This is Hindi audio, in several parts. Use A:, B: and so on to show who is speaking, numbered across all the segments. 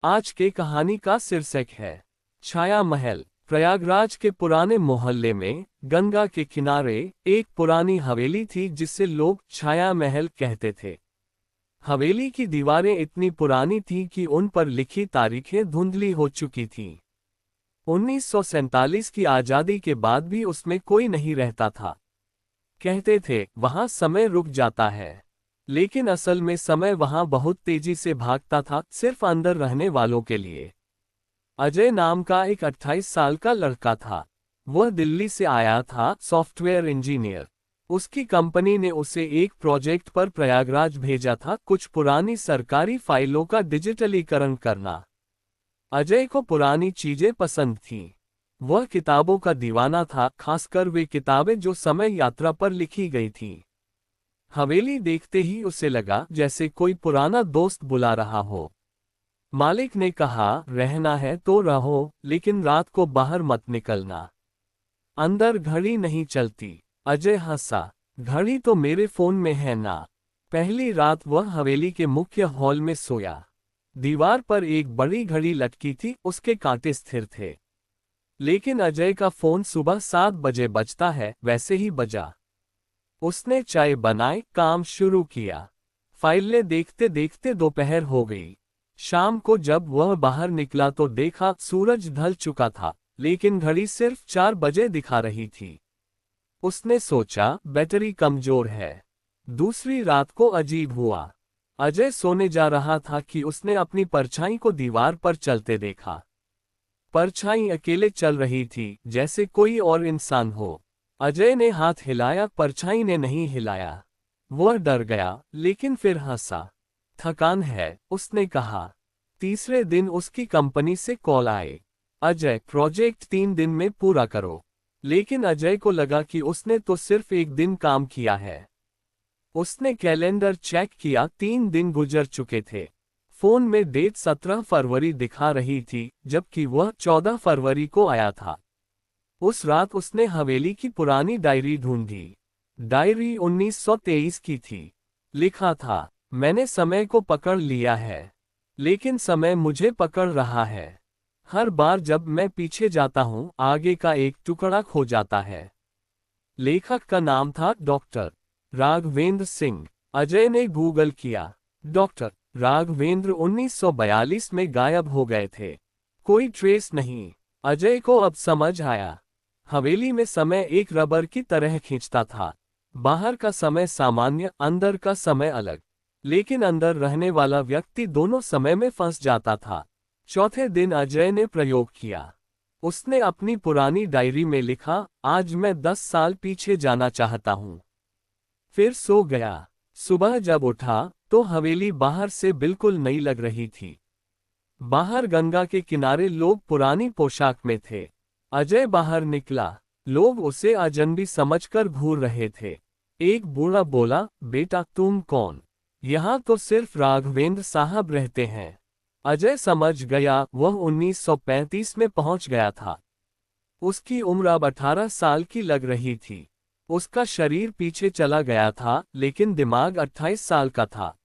A: आज के कहानी का शीर्षक है छाया महल। प्रयागराज के पुराने मोहल्ले में गंगा के किनारे एक पुरानी हवेली थी जिसे लोग छाया महल कहते थे। हवेली की दीवारें इतनी पुरानी थीं कि उन पर लिखी तारीखें धुंधली हो चुकी थीं। 1947 की आज़ादी के बाद भी उसमें कोई नहीं रहता था। कहते थे वहां समय रुक जाता है, लेकिन असल में समय वहां बहुत तेजी से भागता था, सिर्फ अंदर रहने वालों के लिए। अजय नाम का एक 28 साल का लड़का था। वह दिल्ली से आया था, सॉफ्टवेयर इंजीनियर। उसकी कंपनी ने उसे एक प्रोजेक्ट पर प्रयागराज भेजा था, कुछ पुरानी सरकारी फाइलों का डिजिटलीकरण करना। अजय को पुरानी चीजें पसंद थीं। वह किताबों का दीवाना था, खासकर वे किताबें जो समय यात्रा पर लिखी गई थीं। हवेली देखते ही उसे लगा जैसे कोई पुराना दोस्त बुला रहा हो। मालिक ने कहा, रहना है तो रहो, लेकिन रात को बाहर मत निकलना। अंदर घड़ी नहीं चलती। अजय हंसा, घड़ी तो मेरे फोन में है ना। पहली रात वह हवेली के मुख्य हॉल में सोया। दीवार पर एक बड़ी घड़ी लटकी थी, उसके कांटे स्थिर थे। लेकिन अजय का फोन सुबह 7 बजे बजता है, वैसे ही बजा। उसने चाय बनाई, काम शुरू किया। फाइलें देखते देखते दोपहर हो गई। शाम को जब वह बाहर निकला तो देखा सूरज ढल चुका था, लेकिन घड़ी सिर्फ 4 बजे दिखा रही थी। उसने सोचा बैटरी कमजोर है। दूसरी रात को अजीब हुआ। अजय सोने जा रहा था कि उसने अपनी परछाई को दीवार पर चलते देखा। परछाई अकेले चल रही थी, जैसे कोई और इंसान हो। अजय ने हाथ हिलाया, परछाई ने नहीं हिलाया। वह डर गया, लेकिन फिर हंसा। थकान है, उसने कहा। तीसरे दिन उसकी कंपनी से कॉल आए। अजय, प्रोजेक्ट 3 दिन में पूरा करो। लेकिन अजय को लगा कि उसने तो सिर्फ एक दिन काम किया है। उसने कैलेंडर चेक किया, 3 दिन गुजर चुके थे। फोन में डेट 17 फरवरी दिखा रही थी, जबकि वह 14 फरवरी को आया था। उस रात उसने हवेली की पुरानी डायरी ढूंढी। डायरी 1923 की थी। लिखा था, मैंने समय को पकड़ लिया है, लेकिन समय मुझे पकड़ रहा है। हर बार जब मैं पीछे जाता हूं, आगे का एक टुकड़ा खो जाता है। लेखक का नाम था डॉक्टर राघवेंद्र सिंह। अजय ने गूगल किया। डॉक्टर राघवेंद्र 1942 में गायब हो गए थे। कोई ट्रेस नहीं। अजय को अब समझ आया। हवेली में समय एक रबर की तरह खींचता था। बाहर का समय सामान्य, अंदर का समय अलग। लेकिन अंदर रहने वाला व्यक्ति दोनों समय में फंस जाता था। चौथे दिन अजय ने प्रयोग किया। उसने अपनी पुरानी डायरी में लिखा, आज मैं 10 साल पीछे जाना चाहता हूं। फिर सो गया। सुबह जब उठा तो हवेली बाहर से बिल्कुल नई लग रही थी। बाहर गंगा के किनारे लोग पुरानी पोशाक में थे। अजय बाहर निकला। लोग उसे अजनबी समझकर घूर रहे थे। एक बूढ़ा बोला, बेटा तुम कौन? यहाँ तो सिर्फ राघवेंद्र साहब रहते हैं। अजय समझ गया, वह 1935 में पहुंच गया था। उसकी उम्र अब 18 साल की लग रही थी। उसका शरीर पीछे चला गया था, लेकिन दिमाग 28 साल का था।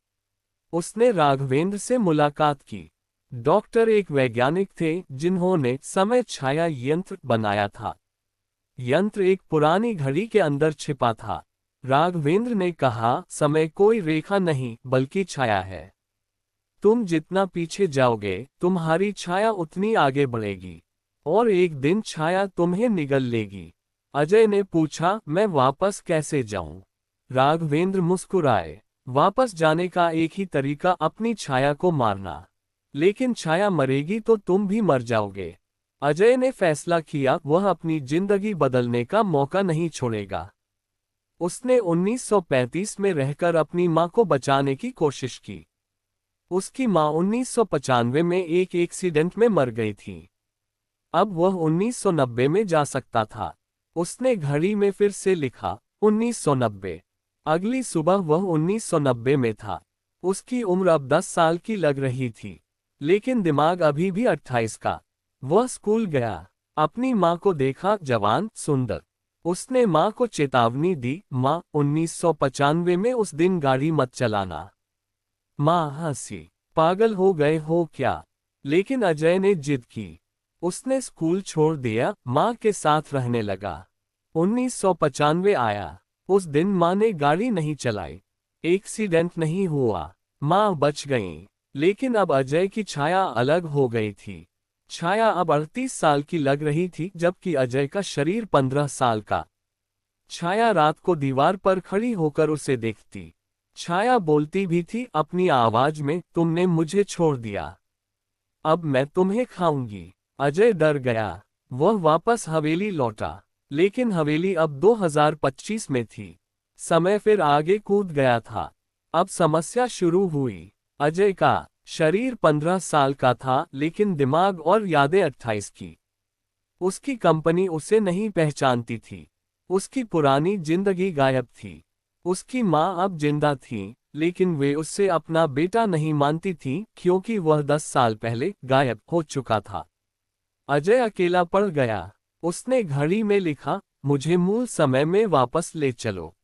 A: उसने राघवेंद्र से मुलाकात की। डॉक्टर एक वैज्ञानिक थे जिन्होंने समय छाया यंत्र बनाया था। यंत्र एक पुरानी घड़ी के अंदर छिपा था। राघवेंद्र ने कहा, समय कोई रेखा नहीं बल्कि छाया है। तुम जितना पीछे जाओगे, तुम्हारी छाया उतनी आगे बढ़ेगी, और एक दिन छाया तुम्हें निगल लेगी। अजय ने पूछा, मैं वापस कैसे जाऊं? राघवेंद्र मुस्कुराए। वापस जाने का एक ही तरीका अपनी छाया को मारना। लेकिन छाया मरेगी तो तुम भी मर जाओगे। अजय ने फैसला किया, वह अपनी जिंदगी बदलने का मौका नहीं छोड़ेगा। उसने 1935 में रहकर अपनी मां को बचाने की कोशिश की। उसकी मां 1995 में एक एक्सीडेंट में मर गई थी। अब वह 1990 में जा सकता था। उसने घड़ी में फिर से लिखा, 1990। अगली सुबह वह 1990 में था। उसकी उम्र अब 10 साल की लग रही थी, लेकिन दिमाग अभी भी 28 का। वह स्कूल गया। अपनी मां को देखा, जवान, सुंदर। उसने मां को चेतावनी दी, मां, 1995 में उस दिन गाड़ी मत चलाना। मां हंसी, पागल हो गए हो क्या? लेकिन अजय ने जिद की। उसने स्कूल छोड़ दिया, माँ के साथ रहने लगा। 1995 आया। उस दिन माँ ने गाड़ी नहीं चलाई। एक्सीडेंट नहीं हुआ, माँ बच गईं। लेकिन अब अजय की छाया अलग हो गई थी। छाया अब 38 साल की लग रही थी, जबकि अजय का शरीर 15 साल का। छाया रात को दीवार पर खड़ी होकर उसे देखती। छाया बोलती भी थी अपनी आवाज में, तुमने मुझे छोड़ दिया, अब मैं तुम्हें खाऊंगी। अजय डर गया। वह वापस हवेली लौटा। लेकिन हवेली अब 2025 में थी। समय फिर आगे कूद गया था। अब समस्या शुरू हुई। अजय का शरीर 15 साल का था, लेकिन दिमाग और यादें 28 की। उसकी कंपनी उसे नहीं पहचानती थी। उसकी पुरानी जिंदगी गायब थी। उसकी माँ अब जिंदा थी, लेकिन वे उससे अपना बेटा नहीं मानती थी, क्योंकि वह 10 साल पहले गायब हो चुका था। अजय अकेला पड़ गया। उसने घड़ी में लिखा, मुझे मूल समय में वापस ले चलो।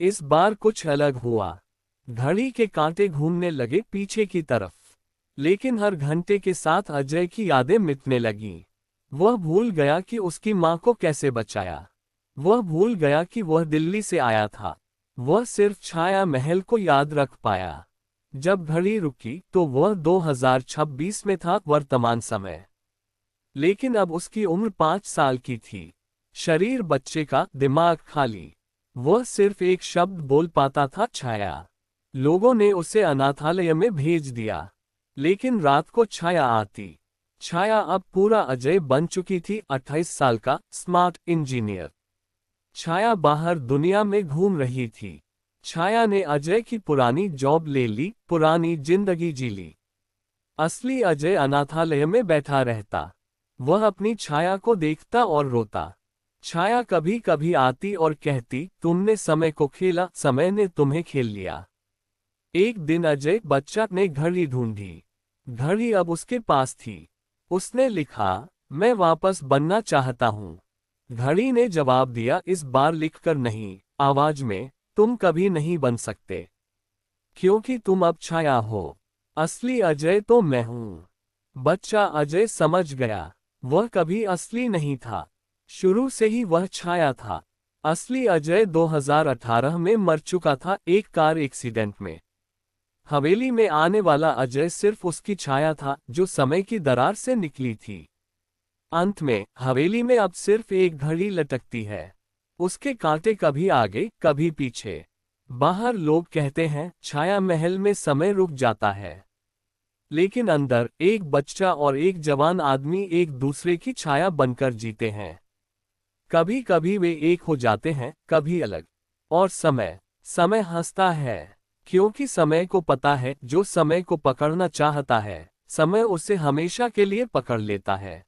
A: इस बार कुछ अलग हुआ। घड़ी के कांटे घूमने लगे पीछे की तरफ। लेकिन हर घंटे के साथ अजय की यादें मिटने लगीं। वह भूल गया कि उसकी माँ को कैसे बचाया। वह भूल गया कि वह दिल्ली से आया था। वह सिर्फ छाया महल को याद रख पाया। जब घड़ी रुकी तो वह 2026 में था, वर्तमान समय। लेकिन अब उसकी उम्र 5 साल की थी। शरीर बच्चे का, दिमाग खाली। वह सिर्फ एक शब्द बोल पाता था, छाया। लोगों ने उसे अनाथालय में भेज दिया। लेकिन रात को छाया आती। छाया अब पूरा अजय बन चुकी थी, 28 साल का स्मार्ट इंजीनियर। छाया बाहर दुनिया में घूम रही थी। छाया ने अजय की पुरानी जॉब ले ली, पुरानी जिंदगी जी ली। असली अजय अनाथालय में बैठा रहता। वह अपनी छाया को देखता और रोता। छाया कभी कभी आती और कहती, तुमने समय को खेला, समय ने तुम्हें खेल लिया। एक दिन अजय बच्चा ने घड़ी ढूंढी। घड़ी अब उसके पास थी। उसने लिखा, मैं वापस बनना चाहता हूँ। घड़ी ने जवाब दिया, इस बार लिखकर नहीं, आवाज में, तुम कभी नहीं बन सकते, क्योंकि तुम अब छाया हो। असली अजय तो मैं हूँ। बच्चा अजय समझ गया। वह कभी असली नहीं था। शुरू से ही वह छाया था। असली अजय 2018 में मर चुका था, एक कार एक्सीडेंट में। हवेली में आने वाला अजय सिर्फ उसकी छाया था, जो समय की दरार से निकली थी। अंत में हवेली में अब सिर्फ एक घड़ी लटकती है। उसके कांटे कभी आगे, कभी पीछे। बाहर लोग कहते हैं, छाया महल में समय रुक जाता है। लेकिन अंदर एक बच्चा और एक जवान आदमी एक दूसरे की छाया बनकर जीते हैं। कभी कभी वे एक हो जाते हैं, कभी अलग। और समय हंसता है, क्योंकि समय को पता है, जो समय को पकड़ना चाहता है, समय उसे हमेशा के लिए पकड़ लेता है।